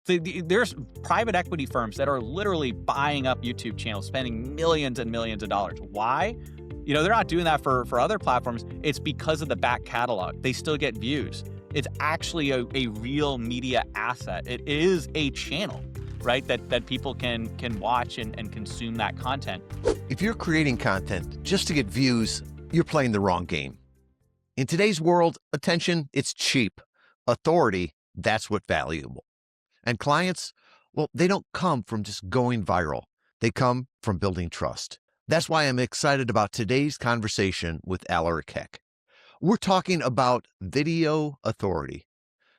There's private equity firms that are literally buying up YouTube channels, spending millions and millions of dollars. Why? They're not doing that for other platforms. It's because of the back catalog. They still get views. It's actually a real media asset. It is a channel, right? That people can watch and consume that content. If you're creating content just to get views, you're playing the wrong game. In today's world, attention, it's cheap. Authority, that's what's valuable. And clients, well, they don't come from just going viral. They come from building trust. That's why I'm excited about today's conversation with Aleric. We're talking about video authority,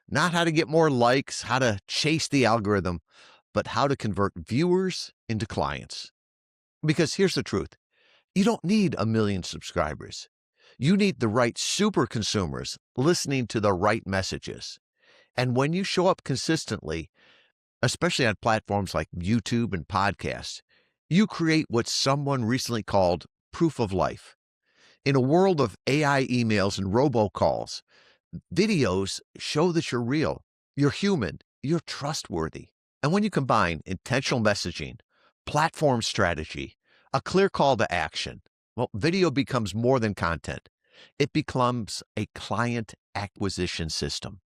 not how to get more likes, how to chase the algorithm, but how to convert viewers into clients. Because here's the truth. You don't need 1 million subscribers. You need the right super consumers listening to the right messages. And when you show up consistently, especially on platforms like YouTube and podcasts, you create what someone recently called proof of life. In a world of AI emails and robocalls, videos show that you're real, you're human, you're trustworthy. And when you combine intentional messaging, platform strategy, a clear call to action, well, video becomes more than content. It becomes a client acquisition system.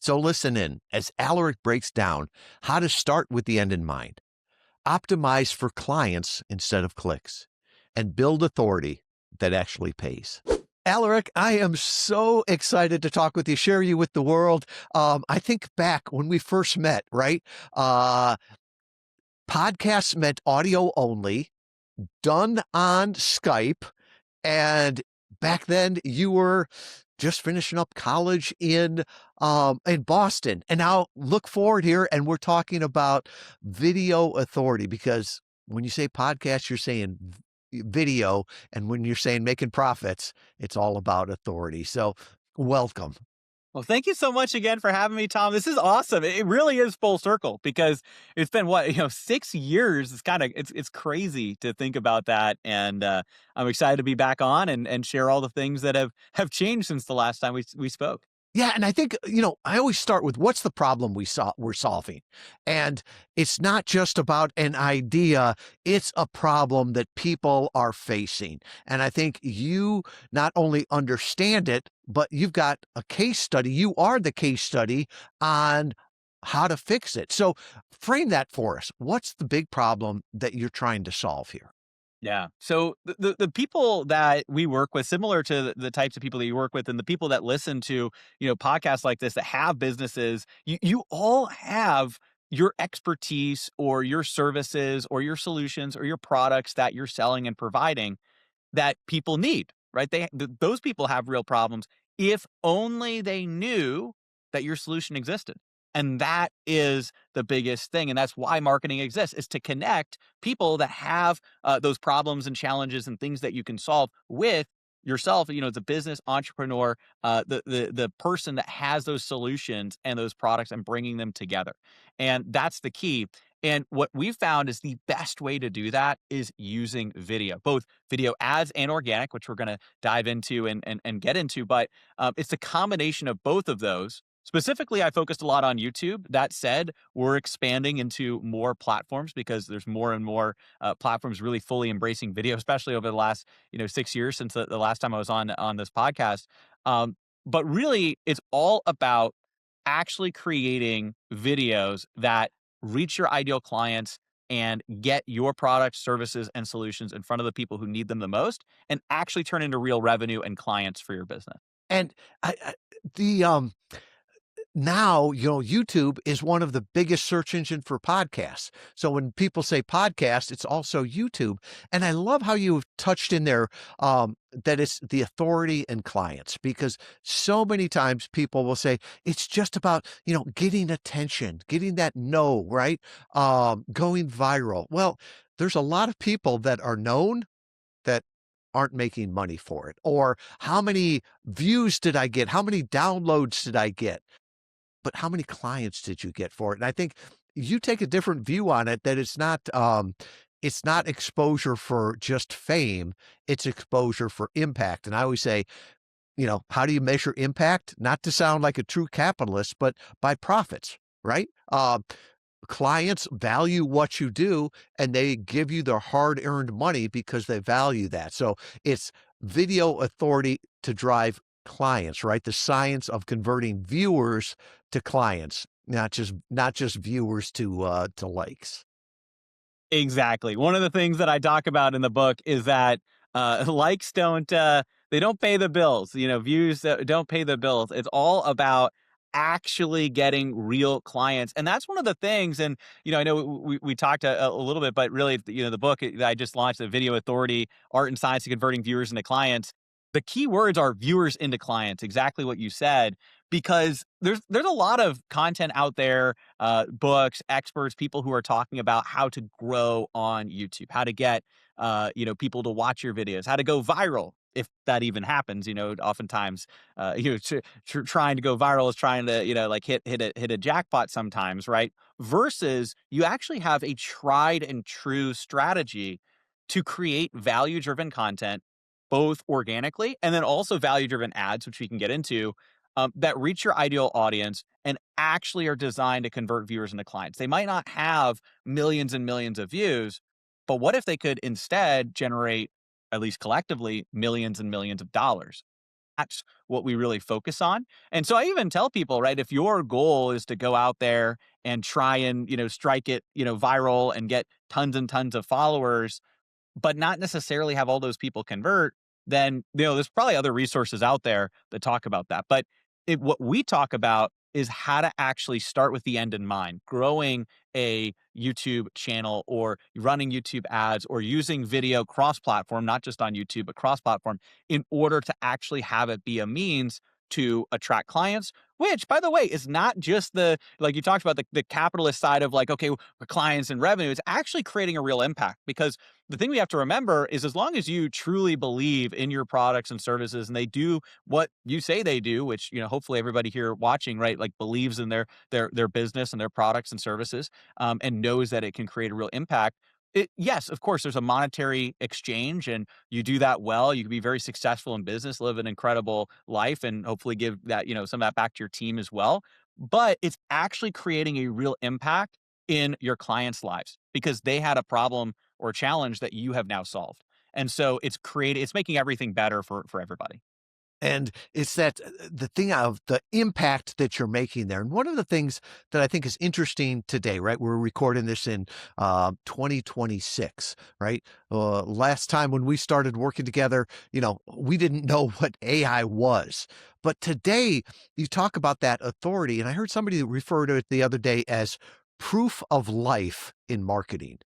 So listen in as Aleric breaks down how to start with the end in mind, optimize for clients instead of clicks, and build authority that actually pays. Aleric, I am so excited to talk with you, share you with the world. I think back when we first met, right? Podcasts meant audio only, done on Skype, and back then you were just finishing up college in Boston. And now look forward here, and we're talking about video authority, because when you say podcast, you're saying video, and when you're saying making profits, it's all about authority. So welcome. Well, thank you so much again for having me, Tom. This is awesome. It really is full circle, because it's been 6 years. It's crazy to think about that. And I'm excited to be back on and share all the things that have changed since the last time we spoke. Yeah. And I think, I always start with what's the problem we're solving. And it's not just about an idea. It's a problem that people are facing. And I think you not only understand it, but you've got a case study. You are the case study on how to fix it. So frame that for us. What's the big problem that you're trying to solve here? Yeah. So the people that we work with, similar to the types of people that you work with, and the people that listen to, podcasts like this that have businesses, you all have your expertise or your services or your solutions or your products that you're selling and providing that people need, right? Those people have real problems if only they knew that your solution existed. And that is the biggest thing. And that's why marketing exists, is to connect people that have those problems and challenges and things that you can solve with yourself, as a business entrepreneur, the person that has those solutions and those products, and bringing them together. And that's the key. And what we've found is the best way to do that is using video, both video ads and organic, which we're going to dive into and get into. But it's a combination of both of those. Specifically, I focused a lot on YouTube. That said, we're expanding into more platforms, because there's more and more platforms really fully embracing video, especially over the last 6 years since the last time I was on this podcast. But really, it's all about actually creating videos that reach your ideal clients and get your products, services, and solutions in front of the people who need them the most, and actually turn into real revenue and clients for your business. And now, YouTube is one of the biggest search engine for podcasts. So when people say podcast, it's also YouTube. And I love how you've touched in there that it's the authority and clients, because so many times people will say it's just about, getting attention, getting that no, right? Going viral. Well, there's a lot of people that are known that aren't making money for it. Or how many views did I get? How many downloads did I get? But how many clients did you get for it? And I think you take a different view on it, that it's not exposure for just fame, it's exposure for impact. And I always say, how do you measure impact? Not to sound like a true capitalist, but by profits, right? Clients value what you do and they give you their hard earned money because they value that. So it's video authority to drive clients, right? The science of converting viewers to clients, not just viewers to likes. Exactly. One of the things that I talk about in the book is that likes don't they don't pay the bills. Views don't pay the bills. It's all about actually getting real clients, and that's one of the things. And I know we talked a little bit, but really, the book that I just launched, the Video Authority: Art and Science of Converting Viewers into Clients. The key words are viewers into clients. Exactly what you said, because there's a lot of content out there, books, experts, people who are talking about how to grow on YouTube, how to get people to watch your videos, how to go viral, if that even happens. Oftentimes, trying to go viral is trying to like hit a jackpot sometimes, right? Versus you actually have a tried and true strategy to create value driven content, both organically and then also value driven ads, which we can get into, that reach your ideal audience and actually are designed to convert viewers into clients. They might not have millions and millions of views, but what if they could instead generate, at least collectively, millions and millions of dollars? That's what we really focus on. And so I even tell people, right, if your goal is to go out there and try and, strike it, viral and get tons and tons of followers, but not necessarily have all those people convert, then there's probably other resources out there that talk about that. But what we talk about is how to actually start with the end in mind, growing a YouTube channel or running YouTube ads or using video cross-platform, not just on YouTube, but cross-platform, in order to actually have it be a means to attract clients, which, by the way, is not just like you talked about, the capitalist side of like, okay, clients and revenue. It's actually creating a real impact, because the thing we have to remember is, as long as you truly believe in your products and services and they do what you say they do, which, hopefully everybody here watching, right, like believes in their business and their products and services, and knows that it can create a real impact. Yes, of course, there's a monetary exchange, and you do that well, you can be very successful in business, live an incredible life, and hopefully give that, some of that back to your team as well. But it's actually creating a real impact in your clients' lives because they had a problem or challenge that you have now solved. And so it's making everything better for everybody. And it's that the thing of the impact that you're making there. And one of the things that I think is interesting today, right? We're recording this in 2026, right? Last time when we started working together, we didn't know what AI was. But today, you talk about that authority. And I heard somebody refer to it the other day as proof of life in marketing.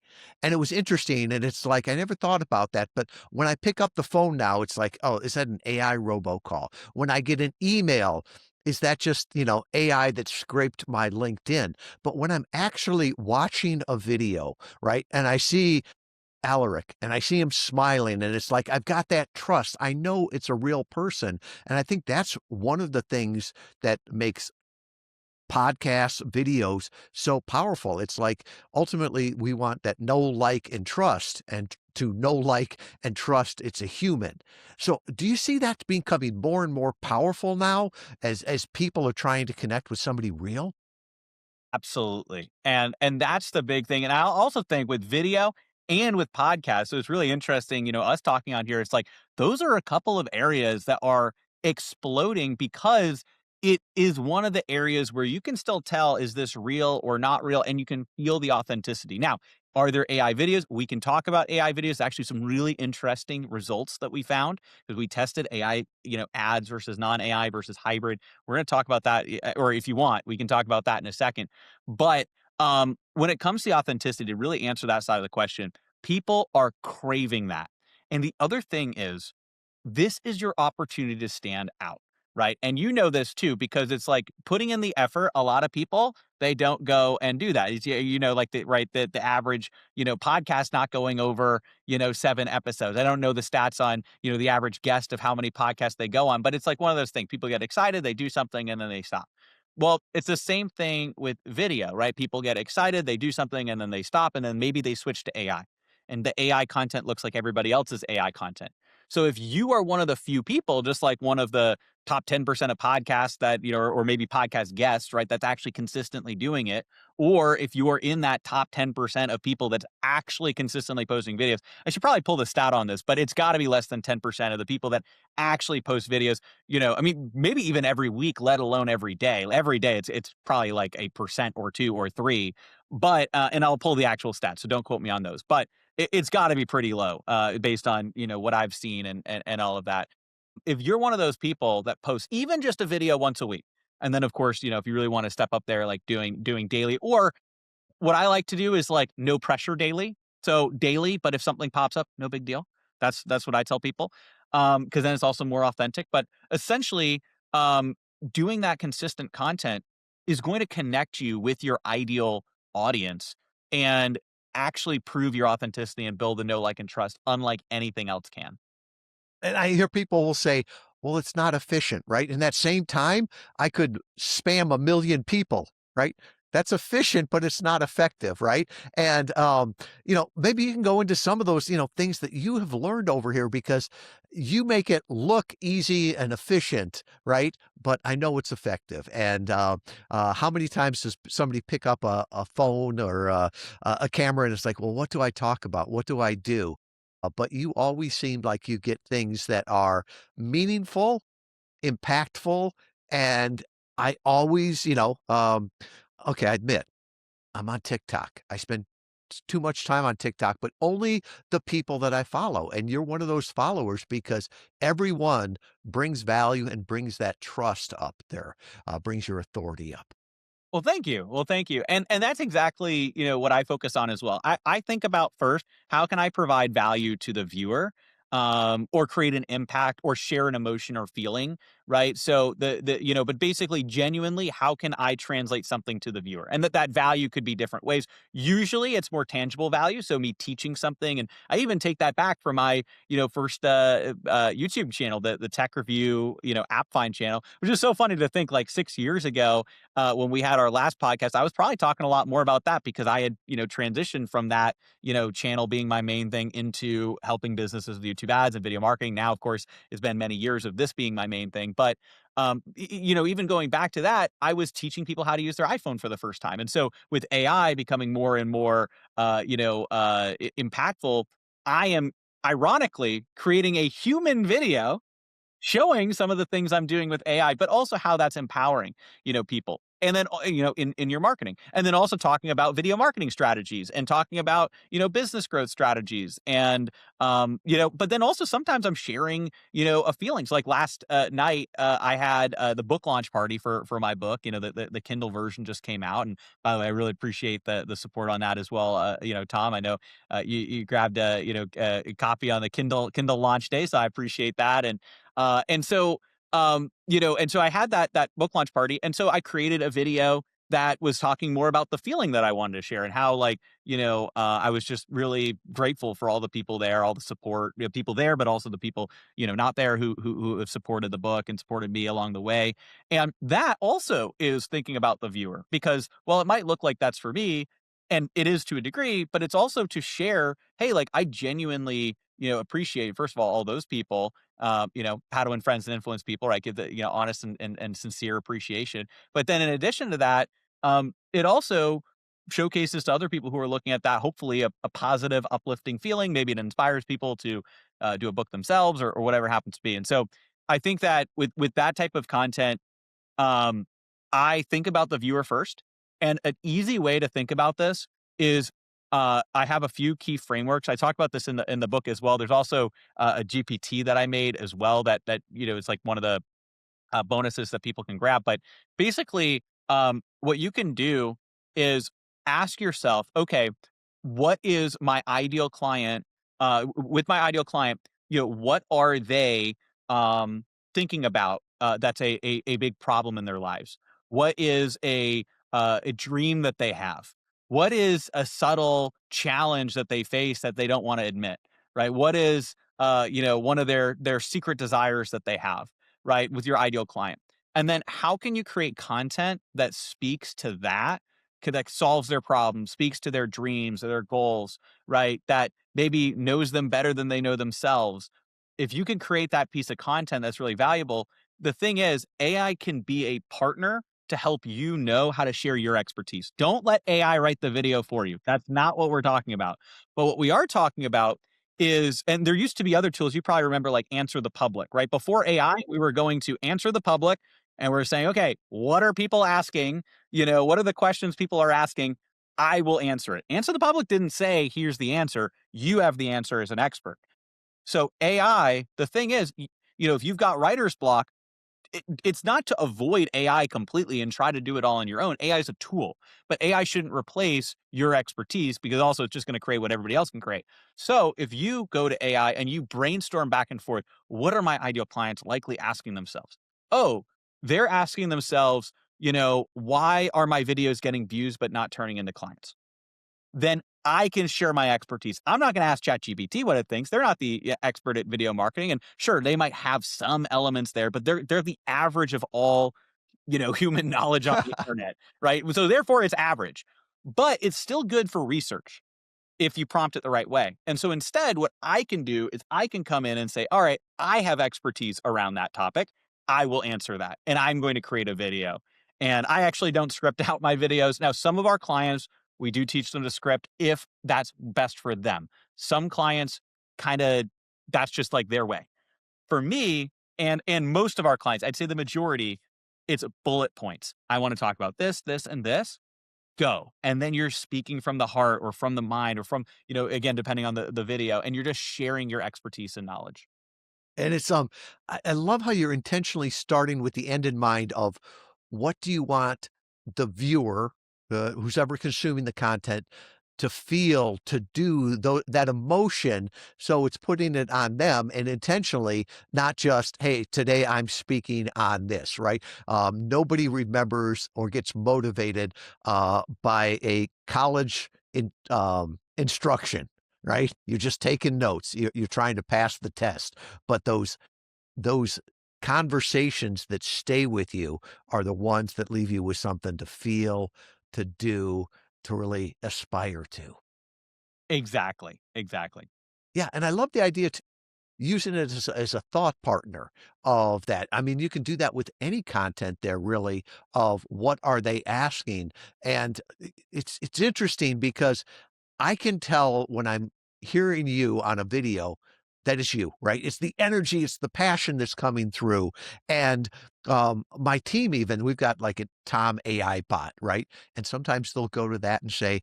And it was interesting. And it's like, I never thought about that. But when I pick up the phone now, it's like, oh, is that an AI robocall? When I get an email, is that just, AI that scraped my LinkedIn? But when I'm actually watching a video, right, and I see Aleric and I see him smiling, and it's like, I've got that trust. I know it's a real person. And I think that's one of the things that makes podcasts, videos so powerful. It's like ultimately we want that know, like, and trust, and to know, like, and trust it's a human. So do you see that becoming more and more powerful now as people are trying to connect with somebody real? Absolutely. And that's the big thing. And I also think with video and with podcasts, so it's really interesting, us talking on here, it's like those are a couple of areas that are exploding because it is one of the areas where you can still tell, is this real or not real, and you can feel the authenticity. Now, are there AI videos? We can talk about AI videos. Actually, some really interesting results that we found because we tested AI, ads versus non-AI versus hybrid. We're going to talk about that, or if you want, we can talk about that in a second. But when it comes to authenticity, to really answer that side of the question, people are craving that. And the other thing is, this is your opportunity to stand out, right? And you know this too, because it's like putting in the effort. A lot of people, they don't go and do that. It's, like the average, podcast not going over, 7 episodes. I don't know the stats on, the average guest of how many podcasts they go on, but it's like one of those things. People get excited, they do something, and then they stop. Well, it's the same thing with video, right? People get excited, they do something, and then they stop, and then maybe they switch to AI. And the AI content looks like everybody else's AI content. So if you are one of the few people, just like one of the top 10% of podcasts that, or maybe podcast guests, right, that's actually consistently doing it, or if you are in that top 10% of people that's actually consistently posting videos, I should probably pull the stat on this, but it's got to be less than 10% of the people that actually post videos. I mean, maybe even every week, let alone every day. Every day, it's probably like a percent or two or three. But and I'll pull the actual stats, so don't quote me on those. But it's got to be pretty low, based on what I've seen and all of that. If you're one of those people that posts even just a video once a week, and then of course, if you really want to step up there, like doing daily, or what I like to do is like no pressure daily. So daily, but if something pops up, no big deal. That's what I tell people. Because then it's also more authentic. But essentially, um, doing that consistent content is going to connect you with your ideal audience and actually prove your authenticity and build a know, like, and trust, unlike anything else can. And I hear people will say, well, it's not efficient, right? In that same time, I could spam a million people, right? That's efficient, but it's not effective, right? And, maybe you can go into some of those, things that you have learned over here because you make it look easy and efficient, right? But I know it's effective. And how many times does somebody pick up a phone or a camera and it's like, well, what do I talk about? What do I do? But you always seem like you get things that are meaningful, impactful, and I always, okay, I admit I'm on TikTok. I spend too much time on TikTok, but only the people that I follow. And you're one of those followers because everyone brings value and brings that trust up there, brings your authority up. Well, thank you. Well, thank you. And that's exactly, what I focus on as well. I think about first, how can I provide value to the viewer, or create an impact or share an emotion or feeling, right? So but basically genuinely, how can I translate something to the viewer? And that value could be different ways. Usually it's more tangible value, so me teaching something, and I even take that back from my, first YouTube channel, the tech review, app find channel, which is so funny to think like 6 years ago, when we had our last podcast, I was probably talking a lot more about that because I had, transitioned from that, channel being my main thing into helping businesses with YouTube ads and video marketing. Now, of course, it's been many years of this being my main thing. But, even going back to that, I was teaching people how to use their iPhone for the first time. And so with AI becoming more and more, impactful, I am ironically creating a human video showing some of the things I'm doing with AI, but also how that's empowering, people. And then, in your marketing, and then also talking about video marketing strategies and talking about, business growth strategies. And, but then also sometimes I'm sharing, a feelings. Like last night, I had the book launch party for my book. The Kindle version just came out. And by the way, I really appreciate the support on that as well. Tom, I know you grabbed a copy on the Kindle launch day. So I appreciate that. And so I had that book launch party, and so I created a video that was talking more about the feeling that I wanted to share and how, like, I was just really grateful for all the people there, all the support, people there, but also the people, not there, who have supported the book and supported me along the way. And that also is thinking about the viewer, because while it might look like that's for me, and it is to a degree, but it's also to share, hey, like, I genuinely, appreciate, first of all those people, how to win friends and influence people, right? Give the, honest and sincere appreciation. But then in addition to that, it also showcases to other people who are looking at that, hopefully a positive, uplifting feeling. Maybe it inspires people to do a book themselves, or whatever happens to be. And so I think that with that type of content, um, I think about the viewer first. And an easy way to think about this is, I have a few key frameworks. I talk about this in the book as well. There's also a GPT that I made as well, that it's like one of the bonuses that people can grab. But basically, what you can do is ask yourself, okay, what is my ideal client? With my ideal client, what are they thinking about? That's a big problem in their lives. What is a dream that they have? What is a subtle challenge that they face that they don't want to admit? Right? What is one of their secret desires that they have? Right, with your ideal client. And then how can you create content that speaks to that solves their problems, speaks to their dreams or their goals, right? That maybe knows them better than they know themselves. if you can create that piece of content that's really valuable, the thing is, AI can be a partner to help you know how to share your expertise. Don't let AI write the video for you. That's not what we're talking about. But what we are talking about is, and there used to be other tools, you probably remember, like Answer the Public, right? Before AI, we were going to Answer the Public and we're saying, okay, what are people asking? What are the questions people are asking? I will answer it. Answer the Public didn't say, here's the answer. You have the answer as an expert. So AI, the thing is, if you've got writer's block, it's not to avoid AI completely and try to do it all on your own. AI is a tool, but AI shouldn't replace your expertise because also it's just going to create what everybody else can create. So if you go to AI and you brainstorm back and forth, what are my ideal clients likely asking themselves? Oh, they're asking themselves, why are my videos getting views but not turning into clients? Then I can share my expertise. I'm not going to ask ChatGPT what it thinks. They're not the expert at video marketing, and sure, they might have some elements there, but they're the average of all human knowledge on the internet, right? So therefore, it's average, but it's still good for research if you prompt it the right way. And so instead, what I can do is I can come in and say, all right, I have expertise around that topic. I will answer that. And I'm going to create a video. And I actually don't script out my videos. Now, some of our clients, we do teach them to script if that's best for them. Some clients kind of, that's just like their way. For me, and most of our clients, I'd say the majority, it's bullet points. I want to talk about this, this, and this, go. And then you're speaking from the heart or from the mind or from, again, depending on the video, and you're just sharing your expertise and knowledge. And it's I love how you're intentionally starting with the end in mind of what do you want the viewer, who's ever consuming the content, to feel, to do that emotion. So it's putting it on them and intentionally, not just, hey, today I'm speaking on this, right? Nobody remembers or gets motivated by a college instruction, right? You're just taking notes. You're trying to pass the test. But those conversations that stay with you are the ones that leave you with something to feel, to do, to really aspire to. Exactly. Exactly. Yeah, and I love the idea to using it as a thought partner of that. I mean, you can do that with any content there really of what are they asking? And it's interesting because I can tell when I'm hearing you on a video that is you, right? It's the energy, it's the passion that's coming through. And my team, even, we've got like a Tom AI bot, right? And sometimes they'll go to that and say,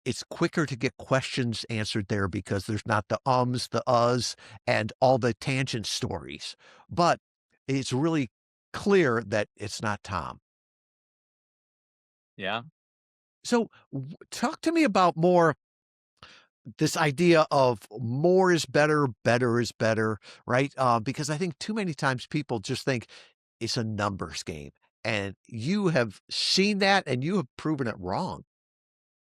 it's quicker to get questions answered there because there's not the ums, the uhs, and all the tangent stories. But it's really clear that it's not Tom. Yeah. So talk to me about more this idea of more is better, better is better, right? Because I think too many times people just think it's a numbers game. And you have seen that and you have proven it wrong.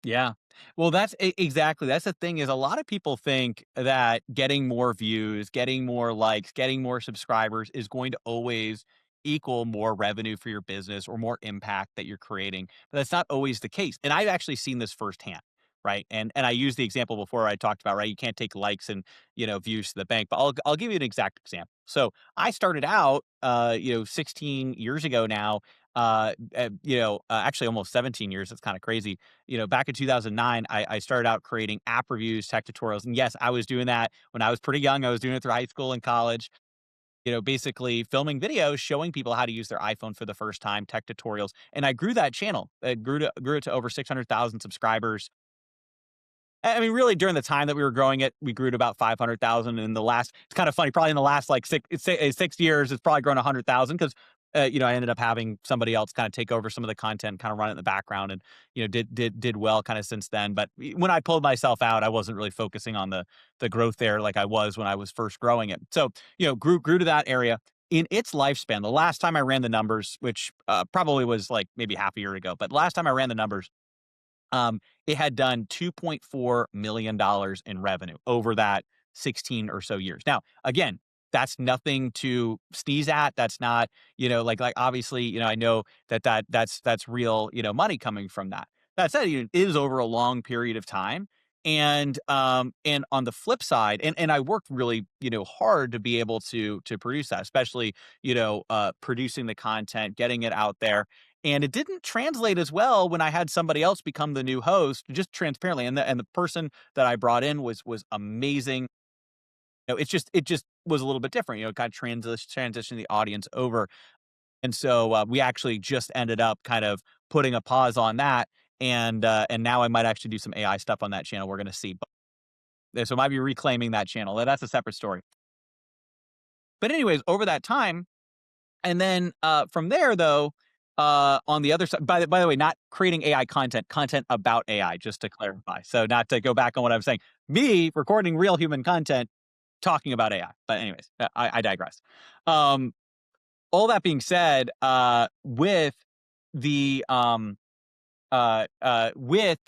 Yeah. Well, exactly. That's the thing is a lot of people think that getting more views, getting more likes, getting more subscribers is going to always equal more revenue for your business or more impact that you're creating. But that's not always the case. And I've actually seen this firsthand, right? And I used the example before I talked about, right? You can't take likes and, views to the bank, but I'll give you an exact example. So I started out 16 years ago now, actually almost 17 years. It's kind of crazy. Back in 2009, I started out creating app reviews, tech tutorials. And yes, I was doing that when I was pretty young. I was doing it through high school and college, basically filming videos showing people how to use their iPhone for the first time, tech tutorials. And I grew that channel. It grew it to over 600,000 subscribers. I mean, really, during the time that we were growing it, we grew to about 500,000. In the last, it's kind of funny, probably in the last like 6 years, it's probably grown 100,000 because, I ended up having somebody else kind of take over some of the content, kind of run it in the background, and did well kind of since then. But when I pulled myself out, I wasn't really focusing on the growth there like I was when I was first growing it. So grew to that area. In its lifespan, the last time I ran the numbers, which probably was like maybe half a year ago, but last time I ran the numbers, it had done $2.4 million in revenue over that 16 or so years. Now, again, that's nothing to sneeze at. That's not, like obviously, I know that's real, money coming from that. That said, it is over a long period of time. And on the flip side, and I worked really, hard to be able to produce that, especially, producing the content, getting it out there. And it didn't translate as well when I had somebody else become the new host, just transparently. And the person that I brought in was amazing. It just was a little bit different, kind of transition the audience over. And so, we actually just ended up kind of putting a pause on that, and now I might actually do some AI stuff on that channel, we're gonna see, but so I might be reclaiming that channel, that's a separate story. But anyways, over that time, and then, from there though, on the other side, by the way, not creating AI content about AI, just to clarify, so not to go back on what I was saying. Me recording real human content, talking about AI, but anyways, I digress. Um, all that being said, the, um with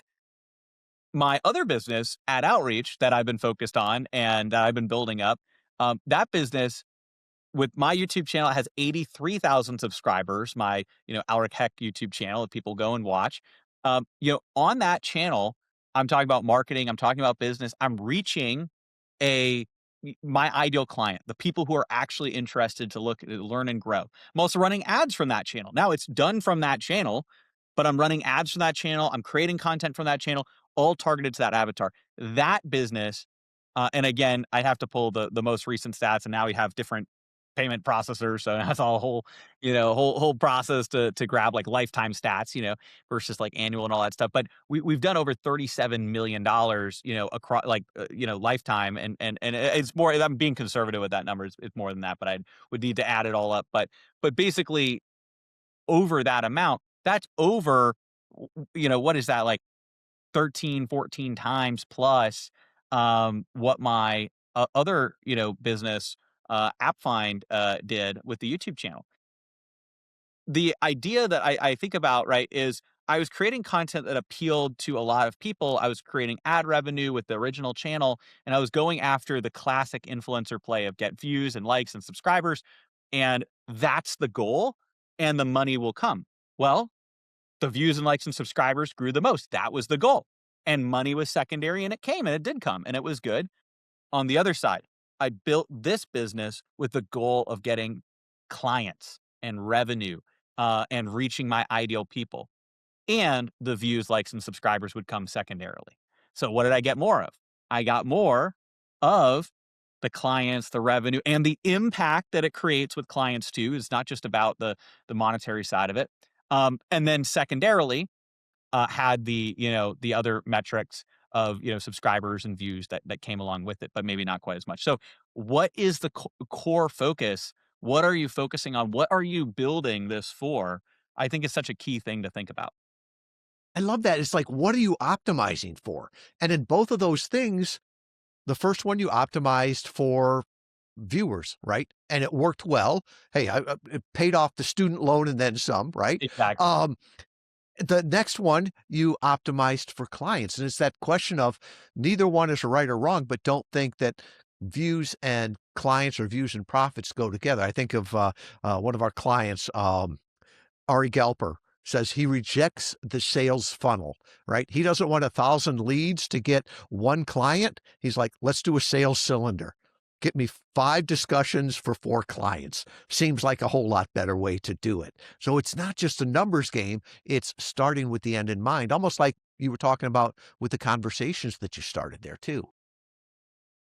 my other business at Outreach that I've been focused on and that I've been building up, that business with my YouTube channel, it has 83,000 subscribers. My, Aleric Heck YouTube channel that people go and watch. On that channel, I'm talking about marketing. I'm talking about business. I'm reaching a my ideal client, the people who are actually interested to learn and grow. I'm also running ads from that channel. Now it's done from that channel, but I'm running ads from that channel. I'm creating content from that channel, all targeted to that avatar. That business, and again, I have to pull the most recent stats, and now we have different payment processors, so that's all a whole, whole process to grab like lifetime stats, versus like annual and all that stuff. But we've done over $37 million, across like lifetime, and it's more. I'm being conservative with that number. It's more than that, but I would need to add it all up. But basically, over that amount, that's over. What is that like? 13, 14 times plus, what my, other, business, AppFind, did with the YouTube channel. The idea that I think about, right, is I was creating content that appealed to a lot of people. I was creating ad revenue with the original channel, and I was going after the classic influencer play of get views and likes and subscribers, and that's the goal, and the money will come. Well, the views and likes and subscribers grew the most. That was the goal. And money was secondary, and it came, and it did come, and it was good. On the other side, I built this business with the goal of getting clients and revenue, and reaching my ideal people. And the views, likes, and subscribers would come secondarily. So what did I get more of? I got more of the clients, the revenue, and the impact that it creates with clients too. It's not just about the monetary side of it. And then secondarily, had the other metrics of, subscribers and views that came along with it, but maybe not quite as much. So what is the core focus? What are you focusing on? What are you building this for? I think it's such a key thing to think about. I love that. It's like, what are you optimizing for? And in both of those things, the first one you optimized for viewers, right? And it worked well. Hey, it paid off the student loan and then some, right? Exactly. Um, the next one you optimized for clients. And it's that question of neither one is right or wrong, but don't think that views and clients or views and profits go together. I think of one of our clients, Ari Galper, says he rejects the sales funnel, right? He doesn't want 1,000 leads to get one client. He's like, let's do a sales cylinder. Get me 5 discussions for 4 clients. Seems like a whole lot better way to do it. So it's not just a numbers game. It's starting with the end in mind, almost like you were talking about with the conversations that you started there too.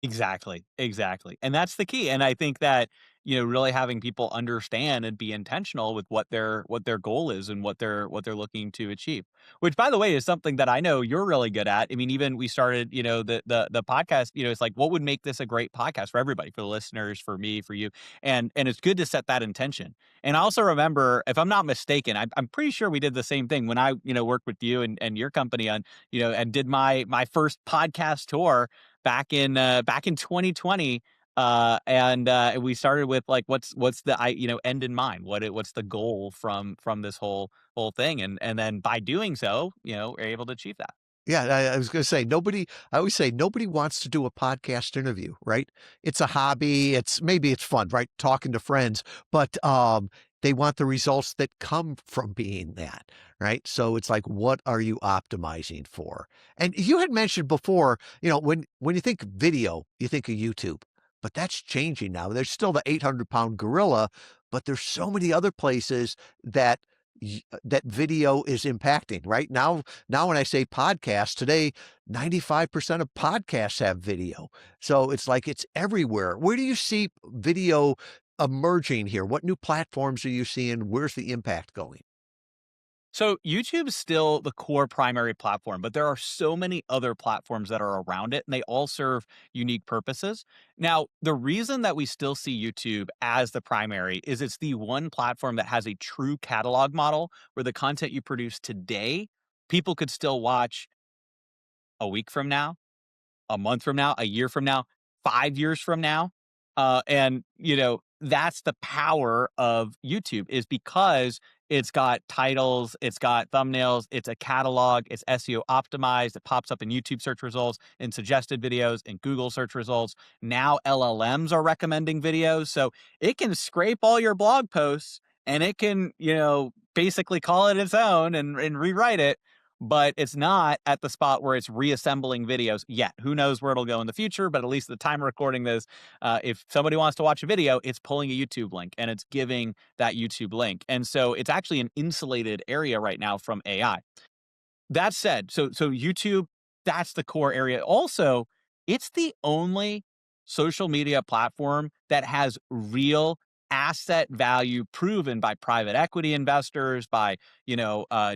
Exactly, exactly, and that's the key, and I think that, really having people understand and be intentional with what their goal is and what they're looking to achieve. Which, by the way, is something that I know you're really good at. I mean, even we started, the podcast, it's like, what would make this a great podcast for everybody, for the listeners, for me, for you, and it's good to set that intention. And I also remember, if I'm not mistaken, I'm pretty sure we did the same thing when I, worked with you and your company on, and did my first podcast tour back in 2020, and we started with like what's the end in mind, what's the goal from this whole thing, and then by doing so, we're able to achieve that. Yeah, I was going to say nobody. I always say nobody wants to do a podcast interview, right? It's a hobby. Maybe it's fun, right? Talking to friends, but They want the results that come from being that, right? So it's like, what are you optimizing for? And you had mentioned before, when you think video, you think of YouTube, but that's changing now. There's still the 800-pound gorilla, but there's so many other places that that video is impacting right now. When I say podcast today, 95% of podcasts have video. So it's like it's everywhere. Where do you see video emerging here? What new platforms are you seeing? Where's the impact going? So YouTube's still the core primary platform, but there are so many other platforms that are around it, and they all serve unique purposes. Now, the reason that we still see YouTube as the primary is it's the one platform that has a true catalog model where the content you produce today, people could still watch a week from now, a month from now, a year from now, 5 years from now. And, that's the power of YouTube is because it's got titles, it's got thumbnails, it's a catalog, it's SEO optimized, it pops up in YouTube search results, in suggested videos, in Google search results. Now LLMs are recommending videos. So it can scrape all your blog posts and it can, basically call it its own and rewrite it, but it's not at the spot where it's reassembling videos yet. Who knows where it'll go in the future, but at least at the time of recording this, if somebody wants to watch a video, it's pulling a YouTube link and it's giving that YouTube link. And so it's actually an insulated area right now from AI. That said, so YouTube, that's the core area. Also, it's the only social media platform that has real asset value proven by private equity investors, by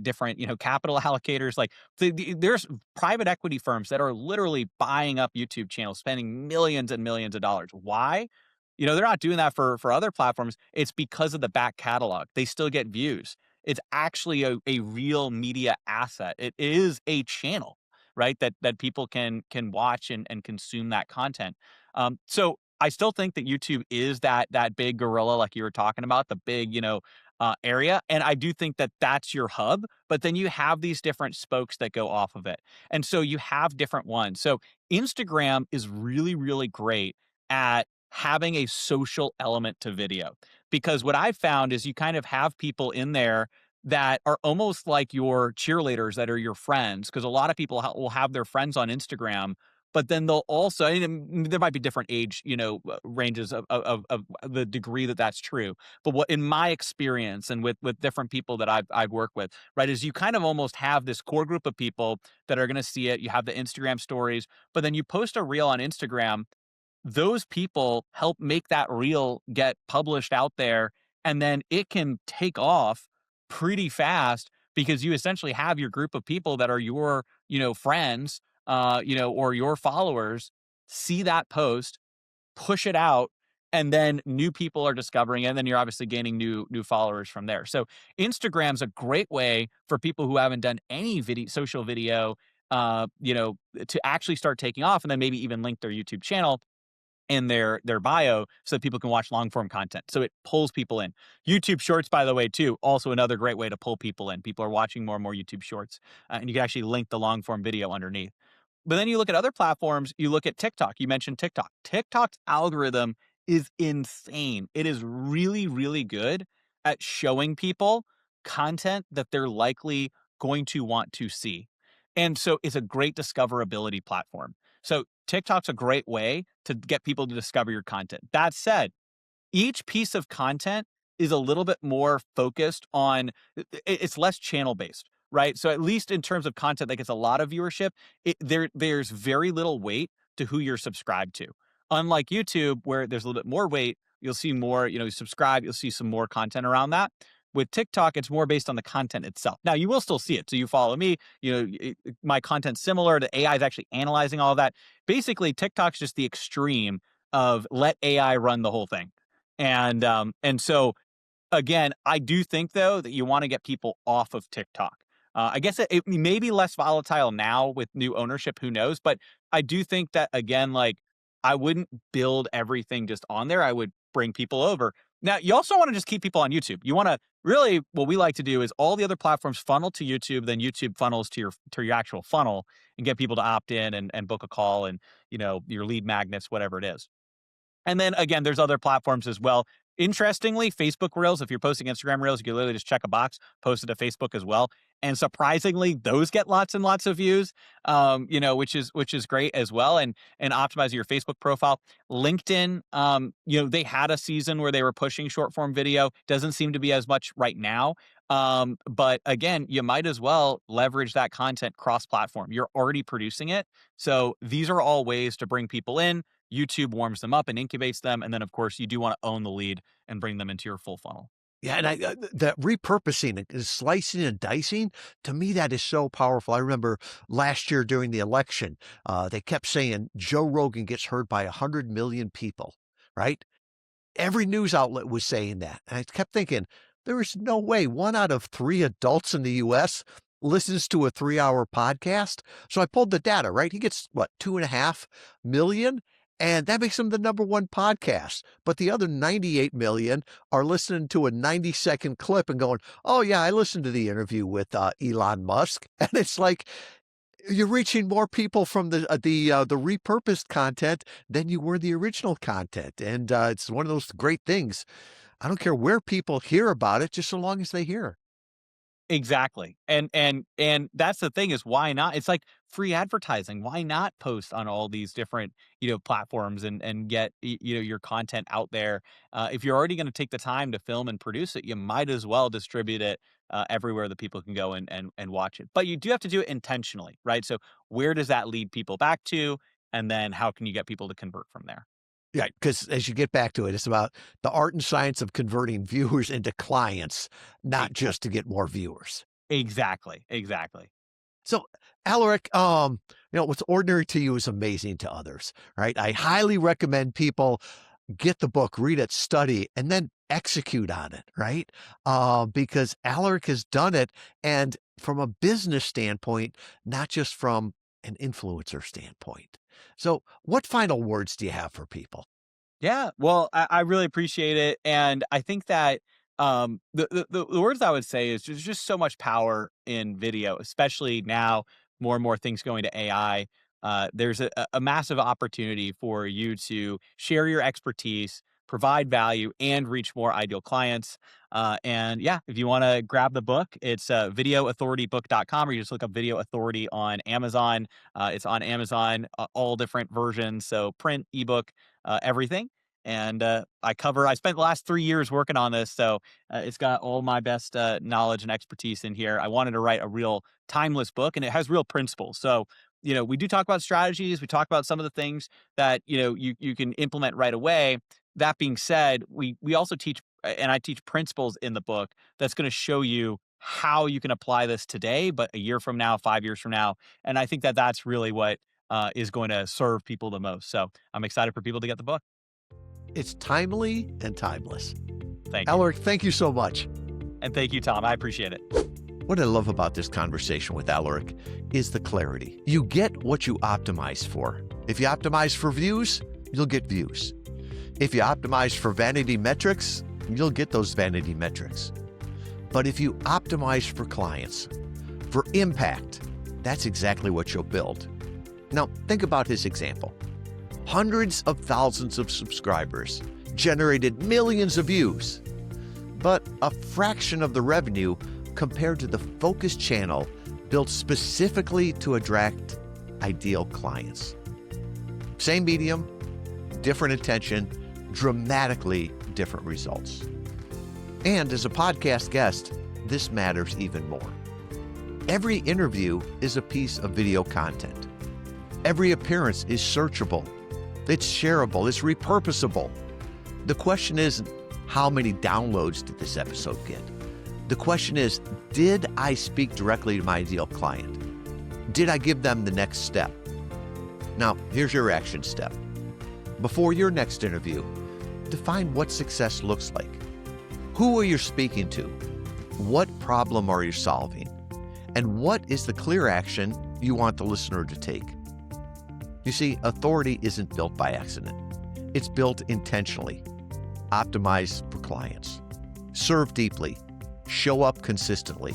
different capital allocators. Like there's private equity firms that are literally buying up YouTube channels, spending millions and millions of dollars. Why? They're not doing that for other platforms. It's because of the back catalog. They still get views. It's actually a real media asset. It is a channel, right? That people can watch and consume that content. So I still think that YouTube is that big gorilla, like you were talking about, the big area, and I do think that that's your hub. But then you have these different spokes that go off of it, and so you have different ones. So Instagram is really really great at having a social element to video because what I've found is you kind of have people in there that are almost like your cheerleaders that are your friends because a lot of people will have their friends on Instagram, but then they'll also and there might be different age ranges of the degree that that's true, but what in my experience and with different people that I've worked with, right, is you kind of almost have this core group of people that are going to see it. You have the Instagram stories, but then you post a reel on Instagram, those people help make that reel get published out there, and then it can take off pretty fast because you essentially have your group of people that are your, friends, or your followers see that post, push it out, and then new people are discovering it, and then you're obviously gaining new followers from there. So Instagram's a great way for people who haven't done any social video, to actually start taking off and then maybe even link their YouTube channel in their bio so that people can watch long form content. So it pulls people in. YouTube Shorts, by the way, too, also another great way to pull people in. People are watching more and more YouTube Shorts, and you can actually link the long form video underneath. But then you look at other platforms, you look at TikTok. You mentioned TikTok. TikTok's algorithm is insane. It is really, really good at showing people content that they're likely going to want to see. And so it's a great discoverability platform. So TikTok's a great way to get people to discover your content. That said, each piece of content is a little bit more focused on it's less channel based, right? So at least in terms of content that gets a lot of viewership, there's very little weight to who you're subscribed to. Unlike YouTube, where there's a little bit more weight, you'll see more, you subscribe, you'll see some more content around that. With TikTok, it's more based on the content itself. Now, you will still see it. So you follow me, my content's similar. The AI is actually analyzing all of that. Basically, TikTok's just the extreme of let AI run the whole thing. And so again, I do think though that you want to get people off of TikTok. I guess it may be less volatile now with new ownership. Who knows? But I do think that again, like I wouldn't build everything just on there. I would bring people over. Now, you also want to just keep people on YouTube. You want to really what we like to do is all the other platforms funnel to YouTube, then YouTube funnels to your actual funnel and get people to opt in and book a call and your lead magnets, whatever it is. And then again, there's other platforms as well. Interestingly, Facebook Reels, if you're posting Instagram Reels, you can literally just check a box, post it to Facebook as well. And surprisingly, those get lots and lots of views, which is great as well. And optimizing your Facebook profile. LinkedIn, they had a season where they were pushing short form video. Doesn't seem to be as much right now. But again, you might as well leverage that content cross platform. You're already producing it. So these are all ways to bring people in. YouTube warms them up and incubates them. And then, of course, you do want to own the lead and bring them into your full funnel. Yeah, and that repurposing, slicing and dicing, to me, that is so powerful. I remember last year during the election, they kept saying Joe Rogan gets heard by 100 million people, right? Every news outlet was saying that. And I kept thinking, there is no way 1 out of 3 adults in the US listens to a 3-hour podcast. So I pulled the data, right? He gets what, 2.5 million? And that makes him the #1 podcast. But the other 98 million are listening to a 90-second clip and going, oh, yeah, I listened to the interview with Elon Musk. And it's like, you're reaching more people from the repurposed content than you were the original content. And it's one of those great things. I don't care where people hear about it, just so long as they hear. Exactly. And that's the thing, is why not? It's like free advertising. Why not post on all these different, platforms and get, your content out there? If you're already going to take the time to film and produce it, you might as well distribute it everywhere that people can go and watch it. But you do have to do it intentionally, right? So where does that lead people back to? And then how can you get people to convert from there? Yeah, because as you get back to it, it's about the art and science of converting viewers into clients, not E- just to get more viewers. Exactly. Exactly. So, Aleric, what's ordinary to you is amazing to others, right? I highly recommend people get the book, read it, study, and then execute on it, right? Because Aleric has done it, and from a business standpoint, not just from an influencer standpoint. So, what final words do you have for people? Yeah, well, I really appreciate it, and I think that the words I would say is just so much power in video, especially now. More and more things going to AI. There's a massive opportunity for you to share your expertise, provide value, and reach more ideal clients. And yeah, if you want to grab the book, it's videoauthoritybook.com, or you just look up Video Authority on Amazon. It's on Amazon, all different versions, so print, ebook, everything. And I spent the last 3 years working on this, so it's got all my best knowledge and expertise in here. I wanted to write a real timeless book, and it has real principles. So, we do talk about strategies. We talk about some of the things that, you can implement right away. That being said, we also teach, and I teach principles in the book that's going to show you how you can apply this today, but a year from now, 5 years from now. And I think that that's really what is going to serve people the most. So I'm excited for people to get the book. It's timely and timeless. Thank you. Aleric, thank you so much. And thank you, Tom. I appreciate it. What I love about this conversation with Aleric is the clarity. You get what you optimize for. If you optimize for views, you'll get views. If you optimize for vanity metrics, you'll get those vanity metrics. But if you optimize for clients, for impact, that's exactly what you'll build. Now, think about his example. Hundreds of thousands of subscribers generated millions of views, but a fraction of the revenue compared to the focused channel built specifically to attract ideal clients. Same medium, different attention, dramatically different results. And as a podcast guest, this matters even more. Every interview is a piece of video content. Every appearance is searchable. It's shareable. It's repurposable. The question isn't, how many downloads did this episode get? The question is, did I speak directly to my ideal client? Did I give them the next step? Now, here's your action step. Before your next interview, define what success looks like. Who are you speaking to? What problem are you solving? And what is the clear action you want the listener to take? You see, authority isn't built by accident. It's built intentionally. Optimize for clients. Serve deeply. Show up consistently.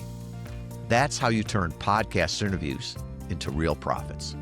That's how you turn podcast interviews into real profits.